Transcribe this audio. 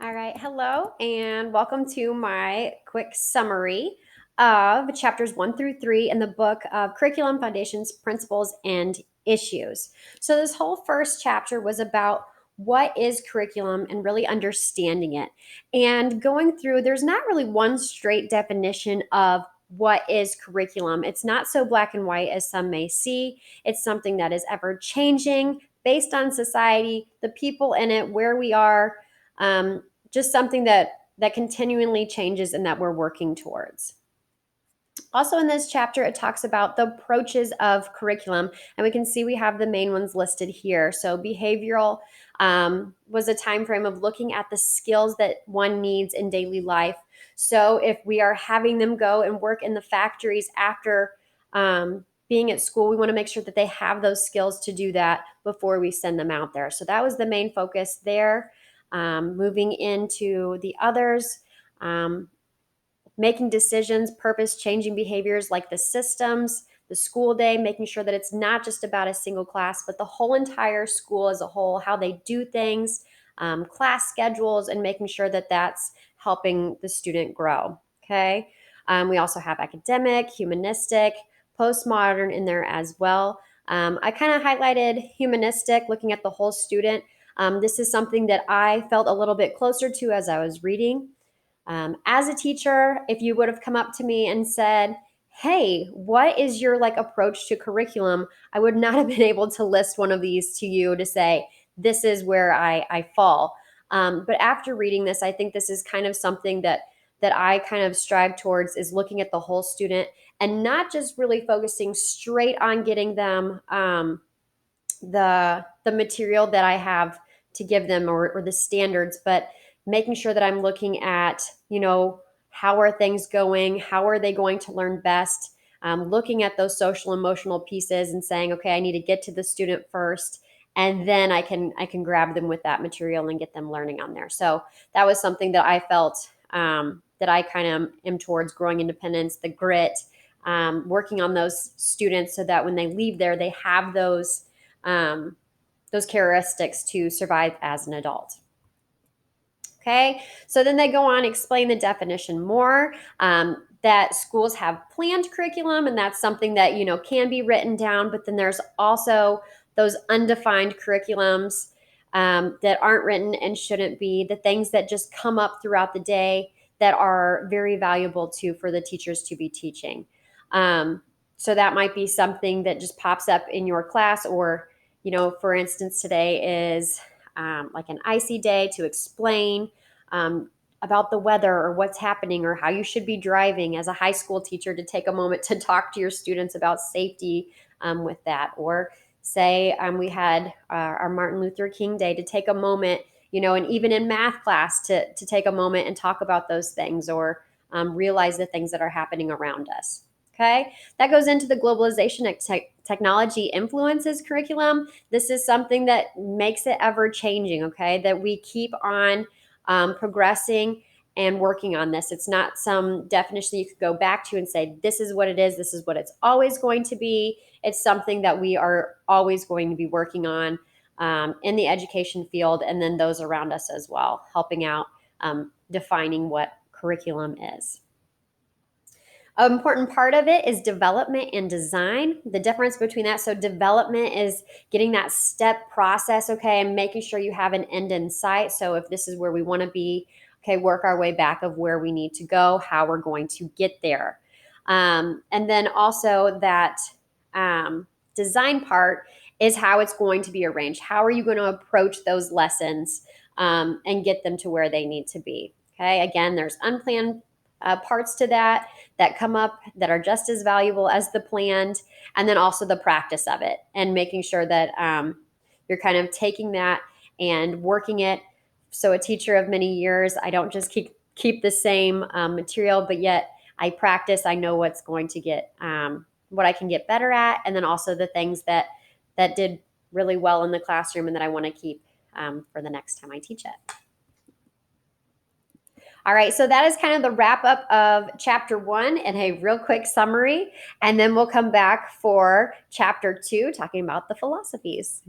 All right, hello, and welcome to my quick summary of chapters 1 through 3 in the book of Curriculum, Foundations, Principles, and Issues. So, this whole first chapter was about what is curriculum and really understanding it. And going through, there's not really one straight definition of what is curriculum. It's not so black and white as some may see, it's something that is ever changing based on society, the people in it, where we are. Just something that continually changes and that we're working towards. Also in this chapter, it talks about the approaches of curriculum, and we can see we have the main ones listed here. So behavioral was a time frame of looking at the skills that one needs in daily life. So if we are having them go and work in the factories after being at school, we want to make sure that they have those skills to do that before we send them out there. So that was the main focus there. Moving into the others, making decisions, purpose, changing behaviors like the systems, the school day, making sure that it's not just about a single class, but the whole entire school as a whole, how they do things, class schedules, and making sure that that's helping the student grow. Okay. We also have academic, humanistic, postmodern in there as well. I kind of highlighted humanistic, looking at the whole student. This is something that I felt a little bit closer to as I was reading. As a teacher, if you would have come up to me and said, "Hey, what is your approach to curriculum?" I would not have been able to list one of these to you to say, "This is where I fall." But after reading this, I think this is kind of something that I kind of strive towards, is looking at the whole student and not just really focusing straight on getting them the material that I have to give them, or the standards, but making sure that I'm looking at, how are things going? How are they going to learn best? Looking at those social emotional pieces and saying, okay, I need to get to the student first, and then I can grab them with that material and get them learning on there. So that was something that I felt that I kind of am towards: growing independence, the grit, working on those students so that when they leave there, they have um, those characteristics to survive as an adult. Okay, so then they go on, explain the definition more. That schools have planned curriculum, and that's something that can be written down. But then there's also those undefined curriculums that aren't written and shouldn't be. The things that just come up throughout the day that are very valuable for the teachers to be teaching. So that might be something that just pops up in your class, or for instance, today is like an icy day, to explain about the weather or what's happening or how you should be driving as a high school teacher, to take a moment to talk to your students about safety with that. Or say we had our Martin Luther King Day, to take a moment, and even in math class, to take a moment and talk about those things, or realize the things that are happening around us. Okay, that goes into the globalization technology influences curriculum. This is something that makes it ever changing, okay, that we keep on progressing and working on this. It's not some definition you could go back to and say, this is what it is, this is what it's always going to be. It's something that we are always going to be working on in the education field, and then those around us as well, helping out defining what curriculum is. An important part of it is development and design. The difference between that, so development is getting that step process, okay, and making sure you have an end in sight. So if this is where we want to be, okay, work our way back of where we need to go, how we're going to get there. And then also that design part is how it's going to be arranged. How are you going to approach those lessons and get them to where they need to be? Okay, again, there's unplanned parts to that come up that are just as valuable as the planned, and then also the practice of it, and making sure that you're kind of taking that and working it. So a teacher of many years, I don't just keep the same material, but yet I practice. I know what's going to get what I can get better at, and then also the things that did really well in the classroom and that I want to keep for the next time I teach it. All right, so that is kind of the wrap up of chapter 1 and a real quick summary. And then we'll come back for chapter 2, talking about the philosophies.